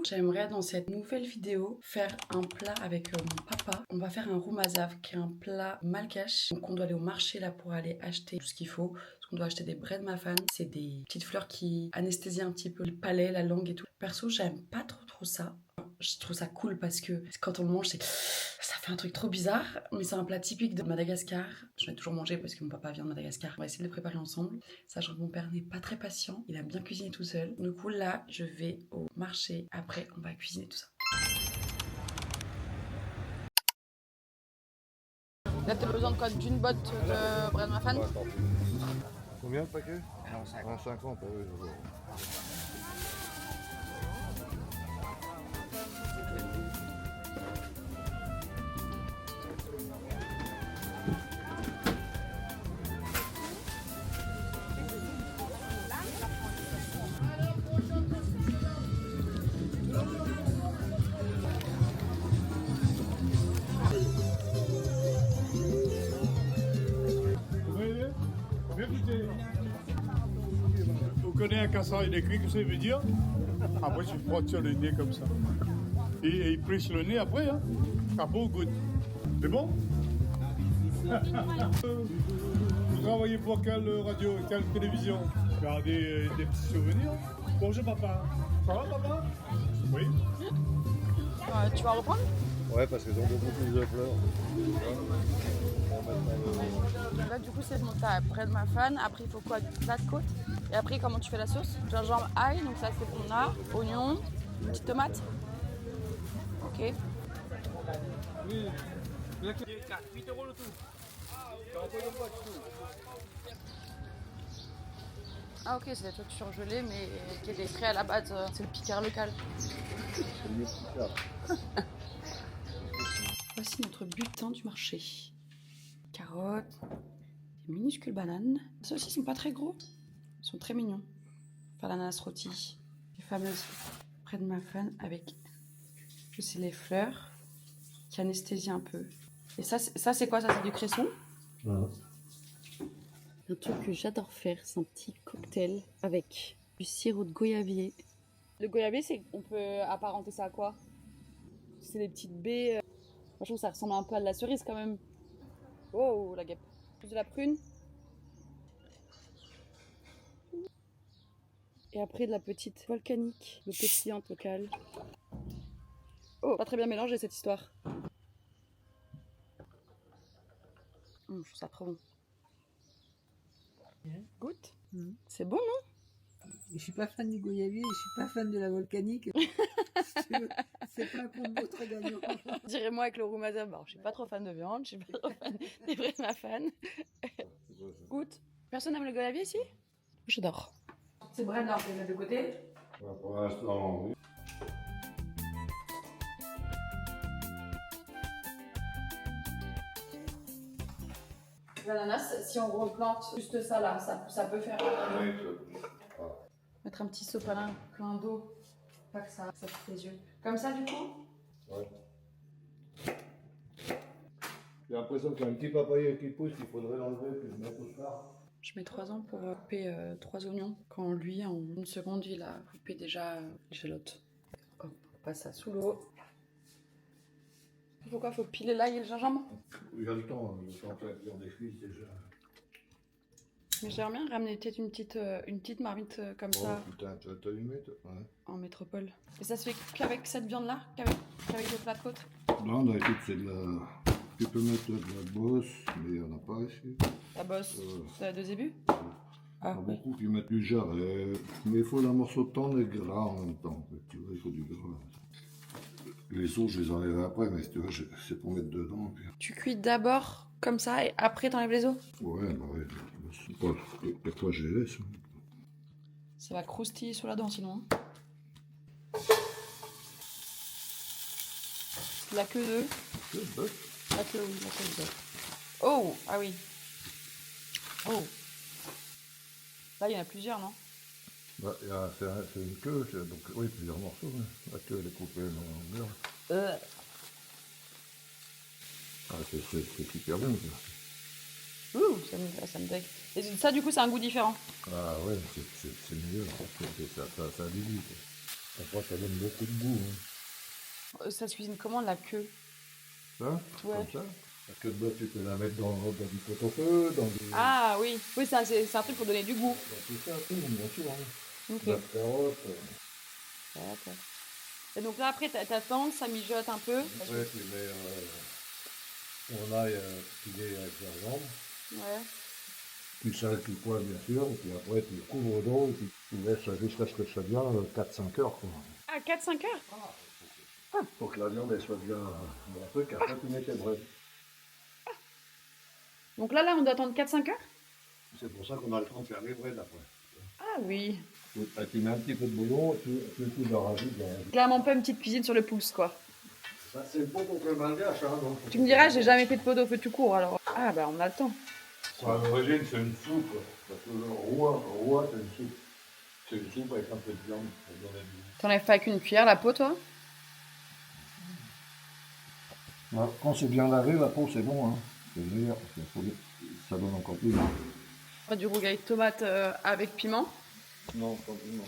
J'aimerais dans cette nouvelle vidéo faire un plat avec mon papa. On va faire un roumazav qui est un plat malgache. Donc on doit aller au marché là pour aller acheter tout ce qu'il faut. Parce qu'on doit acheter des bred mafan. C'est des petites fleurs qui anesthésient un petit peu le palais, la langue et tout. Perso, j'aime pas trop ça. Je trouve ça cool parce que quand on le mange, ça fait un truc trop bizarre. Mais c'est un plat typique de Madagascar. Je vais toujours manger parce que mon papa vient de Madagascar. On va essayer de le préparer ensemble. Sachant que mon père n'est pas très patient. Il aime bien cuisiner tout seul. Du coup là, je vais au marché. Après, on va cuisiner tout ça. Là, t'as besoin de quoi? D'une botte de bred mafan? Combien le paquet? 1,50. 1,50, ah oui, je vois. Vous connaissez un casseur électrique, vous savez veut dire? Après, tu frottes sur le nez comme ça. Et il presse le nez après, hein? Capot ou goutte. C'est bon? Vous travaillez pour quelle radio, quelle télévision? Regardez des petits souvenirs. Bonjour papa. Ça va papa? Oui. Tu vas reprendre? Ouais, parce qu'ils ont beaucoup plus de fleurs. Là, du coup, c'est bon, t'as bred mafan. Après, il faut quoi? Du plat de côte. Et après, comment tu fais la sauce? Gingembre, ail, donc ça, c'est qu'on a. Oignon, une petite tomate. Ok. Ah ok, c'est des trucs surgelés mais qui étaient frais à la base, c'est le picard local. Voici notre butin du marché. Carottes, des minuscules bananes. Ceux-ci sont pas très gros, ils sont très mignons. Enfin l'ananas rôti, les fameuses bred mafan avec, je sais, les fleurs qui anesthésient un peu. Et ça c'est quoi? Ça c'est du cresson. Un truc que j'adore faire, c'est un petit cocktail avec du sirop de goyavier. Le goyavier, on peut apparenter ça à quoi? C'est des petites baies. Moi, je trouve que ça ressemble un peu à de la cerise quand même. Oh, la guêpe. Plus de la prune. Et après de la petite volcanique, de pétillante locale. Oh, pas très bien mélangé cette histoire. Je trouve ça trop bon. Goûte. C'est bon, non? Je suis pas fan du goyavier, je suis pas fan de la volcanique. C'est pas un combo très gagnant. Dirais-moi avec le roumazav. Bon, je suis pas trop fan de viande, je suis pas trop fan des vrais mafan. Goûte. Personne n'aime le goyavier ici? J'adore. C'est bread là, on peut le mettre de côté. Pour l'instant, oui. L'ananas, si on replante juste ça là, ça peut faire. Oui, Mettre un petit sopalin plein d'eau. Pas que ça pique les yeux. Comme ça du coup? ouais. J'ai l'impression qu'il y a un petit papayer qui pousse, il faudrait l'enlever puis le mettre au soir. Je mets 3 ans pour couper 3 oignons. Quand lui, en une seconde, il a coupé déjà l'échalote. Hop, on passe ça sous l'eau. Pourquoi faut piler l'ail et le gingembre? Il y a le temps de faire des cuisses déjà. Mais j'aimerais bien ramener peut-être une petite marmite comme ça. Oh putain, t'as allumé toi? Ouais. En métropole. Et ça se fait qu'avec cette viande-là? Qu'avec le plat de côte? Non, d'habitude c'est de la... Tu peux mettre de la bosse, mais il n'y en a pas ici. La bosse, c'est la de zébu? Il y Ah, en a oui. beaucoup qui mettent du jarret, mais il faut un morceau de tendre et gras en même temps. Tu vois, il faut du gras. Les os, je les enlève après, mais si tu vois, c'est pour mettre dedans. Puis... Tu cuis d'abord comme ça et après t'enlèves les os? Ouais, bah ouais. C'est pas... Quelquefois, je les laisse. Ça va croustiller sous la dent sinon. La queue de... Le bœuf. La queue, oui, la queue de bœuf. Oh, ah oui. Oh. Là, il y en a plusieurs, non? Bah, c'est une queue, donc oui, plusieurs morceaux. Hein. La queue, elle est coupée en longueur. Ah, c'est super bon, ça. Ouh, ça me dégue. Et ça, du coup, c'est un goût différent. Ah ouais, c'est mieux, ça a du goût. Après, ça donne beaucoup de goût. Ça se cuisine comment la queue? Hein. Ouais. Comme ça. La queue de bœuf, tu peux la mettre dans du pot-au-feu, dans du... Ah oui, oui c'est un truc pour donner du goût. Dans tout ça, tout, bien sûr. Hein. Ok. La carotte. D'accord. Et donc là après t'attends, ça mijote un peu. Après, tu mets ton ail pilé avec la jambe. Ouais. Tu sales, tu poiles, bien sûr. Et puis après, tu couvres d'eau et puis tu laisses jusqu'à ce que ça vienne 4-5 heures. Quoi. Ah 4-5 heures? Pour que la viande elle soit bien dans un truc, après tu mets tes breads. Donc là on doit attendre 4-5 heures? C'est pour ça qu'on a le temps de faire les breads après. Ah oui. Tu mets un petit peu de bouillon et tu le rajoutes. Clairement pas une petite cuisine sur le pouce quoi. Ça, c'est bon contre le malgache. Hein, donc. Tu me diras, j'ai jamais fait de pot au feu tout court alors. Ah bah on a le temps. À l'origine, c'est une soupe. Parce que le roi, c'est une soupe. C'est une soupe avec un peu de viande. T'enlèves pas avec une cuillère la peau toi? Quand c'est bien lavé, la peau c'est bon. Hein. C'est meilleur. Ça donne encore plus. Du rougail de tomate avec piment. Non, pas piment.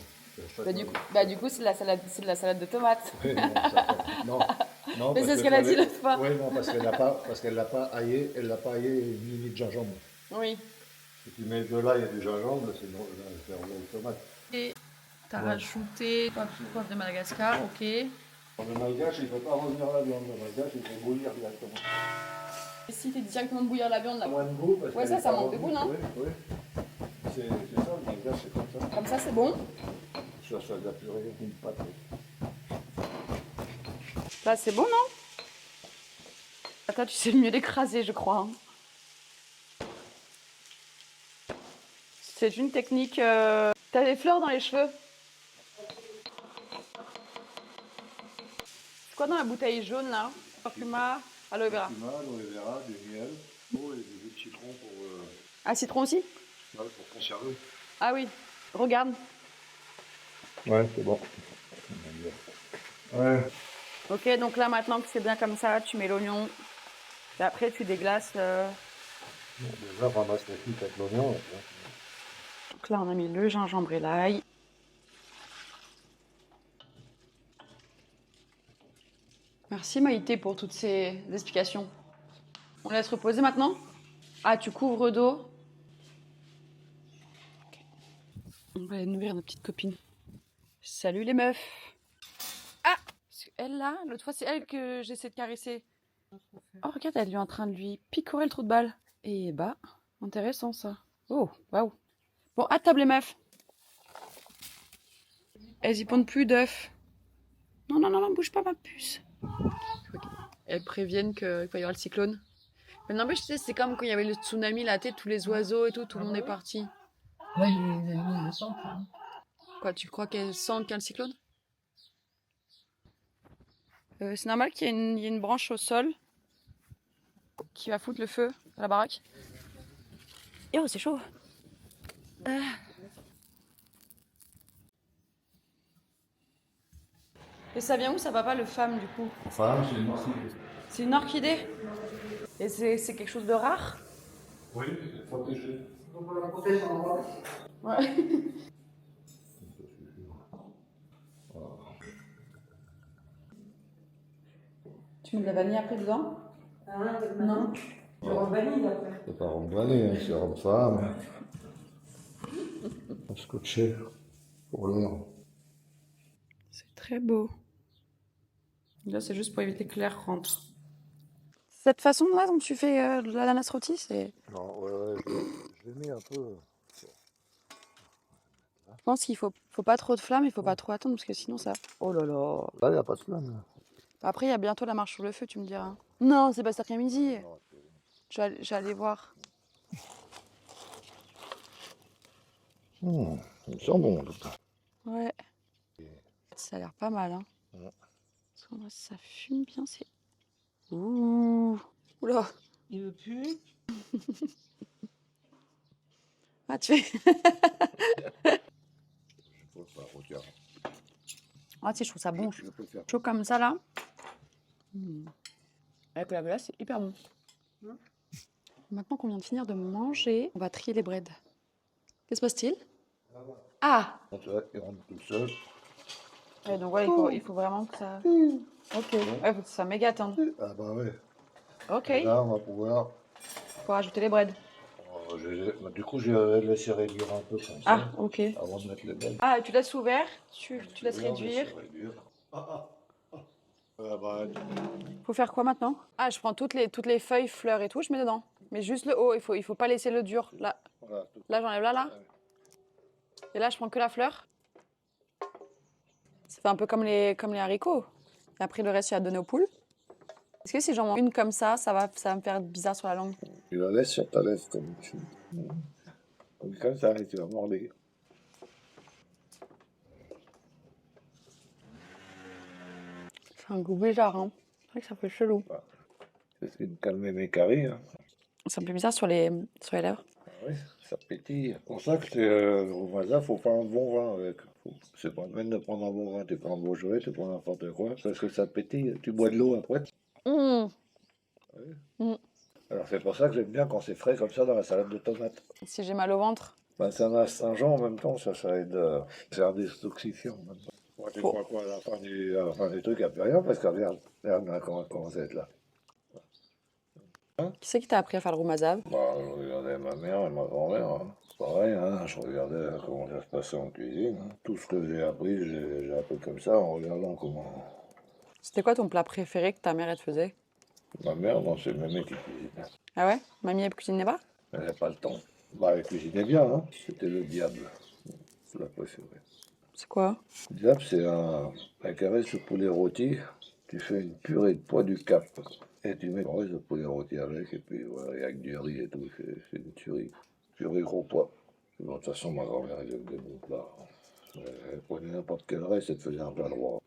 Du coup c'est de la salade de tomate. Oui, non, mais c'est ce qu'elle a dit l'autre fois. Oui, non, parce qu'elle l'a pas aillé, ni de gingembre. Oui. Si tu mets de l'ail et du gingembre, c'est bon, c'est un de tomate. Et t'as rajouté poivre de Madagascar, ok. Le malgache, il ne peut pas revenir la viande. Le malgache, il faut bouillir directement. Et si tu directement bouillir la viande là? Moins de goût. Parce ça manque de goût, non? Oui. C'est ça, le malgache, c'est comme ça. Comme ça c'est bon. Ça de la purée, une pâte. Là c'est bon non? Attends, tu sais le mieux l'écraser je crois. C'est une technique... T'as des fleurs dans les cheveux? C'est quoi dans la bouteille jaune là? Curcuma, aloe vera. Curcuma, aloe vera, du miel, et du jus de citron pour... Ah, citron aussi? pour conserver. Ah oui, regarde. Ouais, c'est bon. Ouais. Ok, donc là maintenant que c'est bien comme ça, tu mets l'oignon. Et après tu déglaces. Déjà, ramasse les frites avec l'oignon. Donc là on a mis le gingembre et l'ail. Merci Maïté pour toutes ces explications. On laisse reposer maintenant? Ah, tu couvres d'eau. Okay. On va aller nourrir notre petite copine. Salut les meufs. Ah, elle là, l'autre fois c'est elle que j'essaie de caresser. Oh regarde, elle est en train de lui picorer le trou de balle. Et bah, intéressant ça. Oh, waouh. Bon, à table les meufs. Elles y pondent plus d'œufs. Non, bouge pas ma puce. Elles préviennent qu'il va y avoir le cyclone. Mais non, mais je sais, c'est comme quand il y avait le tsunami, là, tous les oiseaux et tout le monde est parti. Ouais, les animaux le sentent. Hein. Quoi, tu crois qu'elles sentent qu'il y a le cyclone? C'est normal qu'il y ait une branche au sol qui va foutre le feu à la baraque. Et oh, c'est chaud. Et ça vient où, ça papa, le femme, du coup? Enfin, c'est une orchidée. C'est une orchidée? Et c'est quelque chose de rare? Oui, c'est protégé. Donc on la protège en bas. Ouais. Tu mets de la vanille après dedans? Non. Je vanille après. C'est pas rhum vanille, c'est rhum femme. Un scotché pour l'heure. C'est très beau. Là, c'est juste pour éviter que l'air rentre. Cette façon-là dont tu fais de l'ananas rôti, c'est... Non, ouais, je l'ai mis un peu. Je pense qu'il faut pas trop de flamme, il faut pas trop attendre parce que sinon ça... Oh là là. Là, il n'y a pas de flamme. Après, il y a bientôt la marche sur le feu, tu me diras. Non, c'est pas cet après-midi. J'allais voir. Il sent bon en tout cas. Ouais. Ça a l'air pas mal, hein. Ouais. Parce que ça fume bien, c'est... Ouh. Oula. Il veut plus. Ah, tu fais... Regarde. Ah, tu sais, je trouve ça bon. Je peux faire. Chaud comme ça, là. Avec la glace, c'est hyper bon. Maintenant qu'on vient de finir de manger, on va trier les breads. Qu'est-ce qui se passe-t-il? Ah! Tu vois, il rentre tout seul. Ouais, donc voilà, il faut vraiment que ça... Ok, ouais, faut que ça méga tendre. Ah bah ouais. Ok, Et là, on va pouvoir... faut rajouter les breads. Bah, du coup, je vais laisser réduire un peu comme ça, Ah, ok. avant de mettre les belles. Ah, tu laisses ouvert, tu laisses Laisser réduire. réduire. Ah bah, Faut faire quoi maintenant? Ah, je prends toutes les feuilles, fleurs et tout, je mets dedans. Mais juste le haut, il faut pas laisser le dur. Là, voilà, tout. là j'enlève là. Et là, je prends que la fleur. Ça fait un peu comme les haricots. Et après, le reste, il y a à donner aux poules. Est-ce que si j'en mange une comme ça va me faire bizarre sur la langue? Tu la laisses sur ta lèvre comme ça, et tu vas mordre. C'est un goût bizarre, hein. C'est vrai que ça fait chelou. C'est de calmer mes caries. Hein. Ça me fait bizarre sur les lèvres. Ah oui, ça pétille. C'est pour ça que au Mazas, faut faire un bon vin avec. C'est pas la peine de prendre un bon vin, tu prends un Beaujolais, tu prends n'importe quoi, parce que ça pétille, tu bois de l'eau après. Mmh. Oui. Mmh. Alors c'est pour ça que j'aime bien quand c'est frais comme ça dans la salade de tomates. Si j'ai mal au ventre. Ben, c'est un astringent en même temps, ça aide à faire des détoxifiant en même temps. Moi, tu crois quoi à la fin du truc, il n'y a plus rien, parce que regarde comment ça va être là. Qui c'est qui t'a appris à faire le roumazav? Bah, je regardais ma mère et ma grand-mère. Hein. C'est pareil, hein, je regardais comment ça se passait en cuisine. Hein. Tout ce que j'ai appris, j'ai appris comme ça en regardant comment. C'était quoi ton plat préféré que ta mère elle te faisait? Ma mère, non, c'est mémé qui cuisinait. Ah ouais? Mamie elle cuisinait pas? Elle n'avait pas le temps. Bah, elle cuisinait bien, hein. C'était le diable. C'est la préférée. C'est quoi? Le diable, c'est un carré de poulet rôti. Tu fais une purée de pois du Cap. Et tu mets le reste de poulet rôti avec, et puis voilà, et avec du riz et tout, c'est une tuerie. Purée gros pois. Bon, de toute façon, ma grand-mère, elle aime des bons plats. Elle prenait n'importe quel reste, elle te faisait un plat droit.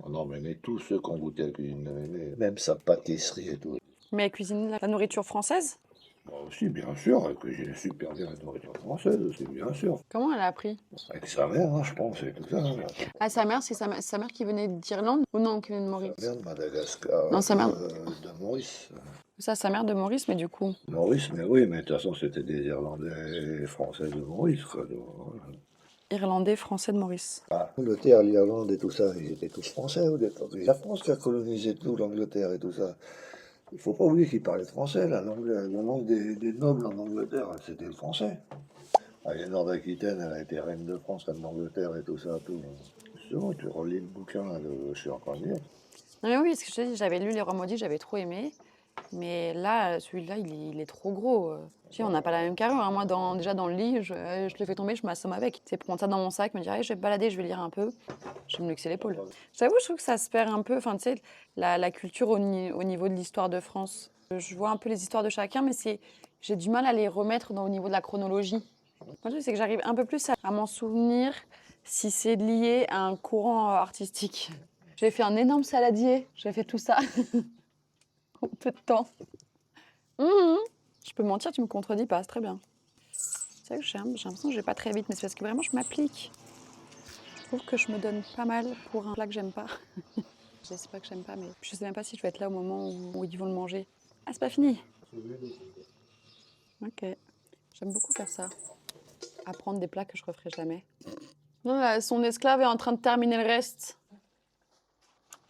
Oh non, mais tous ceux qui ont goûté à la cuisine de Mémé, même sa pâtisserie et tout. Mais elle cuisine la nourriture française? Moi aussi, bien sûr, elle cuisine super bien la nourriture française aussi, bien sûr. Comment elle a appris? Avec sa mère, hein, je pense, et tout ça. Hein. Ah, sa mère, c'est sa mère qui venait d'Irlande ou non, qui venait de Maurice? Sa mère de Madagascar, Non, sa mère. de Maurice. Ça, sa mère de Maurice, mais du coup. Maurice, mais oui, mais de toute façon, c'était des Irlandais et Français de Maurice, quoi. Donc, voilà. Irlandais, français de Maurice. Ah, l'Angleterre, l'Irlande et tout ça, ils étaient tous français au départ. C'est la France qui a colonisé tout, l'Angleterre et tout ça. Il faut pas oublier qu'ils parlaient français, la langue des nobles en Angleterre, c'était le français. Aliénor d'Aquitaine, elle a été reine de France, reine d'Angleterre et tout ça, tout. Justement, tu relis le bouquin, là, je suis en train de lire. Non, mais oui, parce que je te dis, j'avais lu Les Rois Maudits, j'avais trop aimé. Mais là, celui-là, il est trop gros. Tu sais, on n'a pas la même carrure. Hein. Moi, déjà dans le lit, je le fais tomber, je m'assomme avec. C'est prendre ça dans mon sac, me dire, allez, je vais me balader, je vais lire un peu. Je vais me luxer l'épaule. J'avoue, je trouve que ça se perd un peu. Enfin, tu sais, la culture au niveau de l'histoire de France. Je vois un peu les histoires de chacun, mais j'ai du mal à les remettre au niveau de la chronologie. Moi, le truc, c'est que j'arrive un peu plus à m'en souvenir si c'est lié à un courant artistique. J'ai fait un énorme saladier, j'ai fait tout ça en peu de temps. Je peux mentir, tu me contredis pas, c'est très bien. C'est vrai que j'ai l'impression que je vais pas très vite, mais c'est parce que vraiment je m'applique. Je trouve que je me donne pas mal pour un plat que j'aime pas. Je sais pas que j'aime pas, mais je sais même pas si je vais être là au moment où ils vont le manger. Ah, c'est pas fini? Ok. J'aime beaucoup faire ça. Apprendre des plats que je referai jamais. Non, là, son esclave est en train de terminer le reste.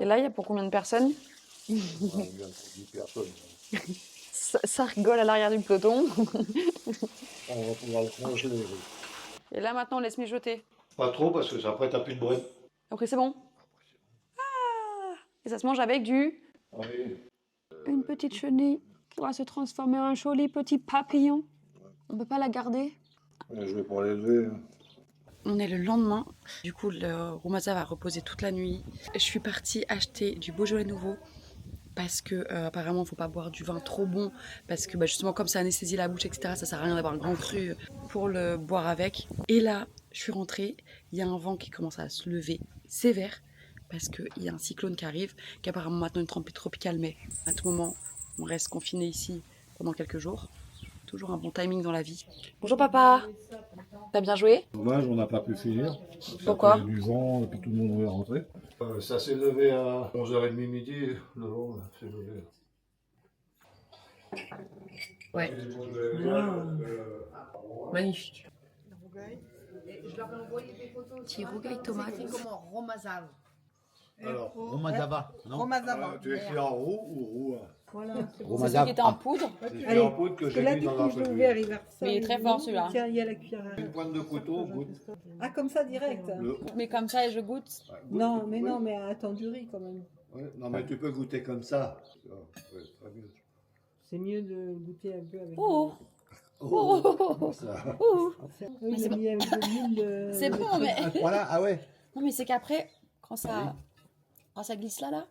Et là, il y a pour combien de personnes? Il y a 10 personnes. Ça rigole à l'arrière du peloton. On va pouvoir le congeler. Et là, maintenant, on laisse mijoter. Pas trop, parce que après, t'as plus de bread. Après, c'est bon. Ah! Et ça se mange avec Oui. une petite chenille qui va se transformer en un joli petit papillon. On peut pas la garder. Je vais pas l'élever. On est le lendemain. Du coup, le Roumaza va reposer toute la nuit. Je suis partie acheter du Beaujolais nouveau. Parce que apparemment, il ne faut pas boire du vin trop bon. Parce que justement, comme ça anesthésie la bouche, etc., ça sert à rien d'avoir un grand cru pour le boire avec. Et là, je suis rentrée. Il y a un vent qui commence à se lever sévère. Parce qu'il y a un cyclone qui arrive, qui est apparemment maintenant une tempête tropicale. Mais à tout moment, on reste confiné ici pendant quelques jours. Toujours un bon timing dans la vie. Bonjour papa. T'as bien joué? Dommage, on n'a pas pu finir. Pourquoi? Il y a du vent et puis tout le monde voulait rentrer. Ça s'est levé à 11h30 midi, le vent s'est levé. Ouais. Magnifique. Je leur ai envoyé des photos. Petit rougail tomate. C'est comment Romazave. Alors, Romazava, non Romazava. Tu écris en roux ou roux Voilà. C'est celui qui était en poudre. C'est Allez, en poudre que parce que j'ai là, mis du dans coup, un je peu l'ai de ouvert, huile. il va Mais il est très fort, celui-là. Tiens, il y a la cuillère. Une pointe de couteau, goûte. Ah, comme ça, direct. Mais comme ça, et je goûte. Ouais, goûte, Non, mais oui. non, mais attends du riz quand même. Ouais, non, mais tu peux goûter comme ça. Ah, ouais, très bien. C'est mieux de goûter un peu avec. Oh, Oh, ça. oh. Oui, Mais il c'est a mis avec de l'huile de. C'est bon, mais... Voilà, ah ouais. Non, mais c'est qu'après, quand ça glisse là.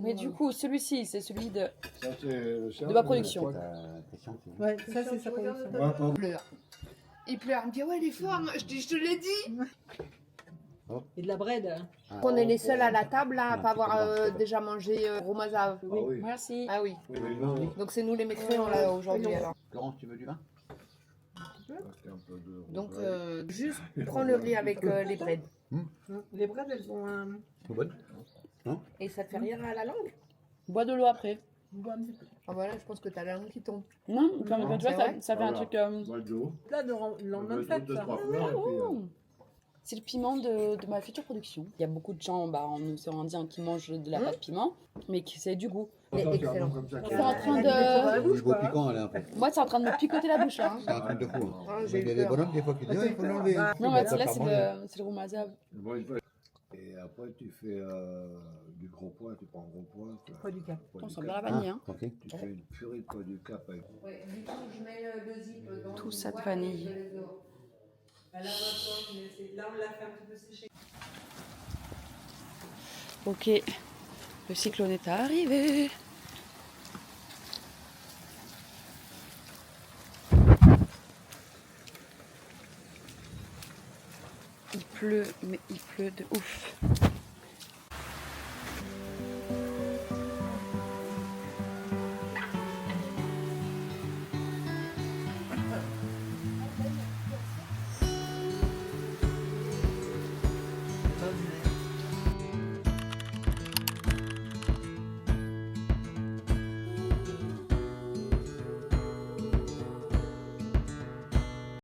Mais du coup, celui-ci, c'est celui de... Ça, c'est le De ma production. Ouais, ça, c'est sa production. Il pleure. Il pleure. Il me dit, ouais, il est fort. Moi, je dis, je te l'ai dit. Et de la bread. On est les seuls à la table là, à pas avoir déjà mangé Romazave. Ah oui. Merci. Ah oui. Oui, mais non. Donc c'est nous les mécréants là aujourd'hui alors. Laurence, tu veux du vin? Un peu de Donc juste prends le riz avec les breads. Les bread, elles ont un. C'est bonne? Et ça te fait rien à la langue? Bois de l'eau après. Ah voilà, je pense que t'as la langue qui tombe. Non, comme tu vois, c'est vrai ça fait un truc... Bois de l'eau. Là, de lendemain de fête, ça. C'est le piment de ma future production. Il y a beaucoup de gens en océan Indien qui mangent de la pâte piment, mais qui c'est du goût. Mais excellent. C'est en train de... Le beau piquant, elle est un peu. Moi, c'est en train de me picoter la bouche là. Hein. C'est un truc de fou. Ah, Il j'ai y a eu des peur. bonhommes, des fois, qui disent, il faut l'enlever. Non, mais là, c'est le roumazave. Et après, tu fais du gros pois, tu prends un gros pois. Pois du cap. On sent bien la vanille. Hein. Ok. Tu fais une purée de pois du cap avec. Ouais, du coup, je mets le zip dans Tout le ça de boîte vanille. et je les ouvre. Là, on l'a fait un petit peu sécher. Ok, le cyclone est arrivé. Il pleut, mais il pleut de ouf.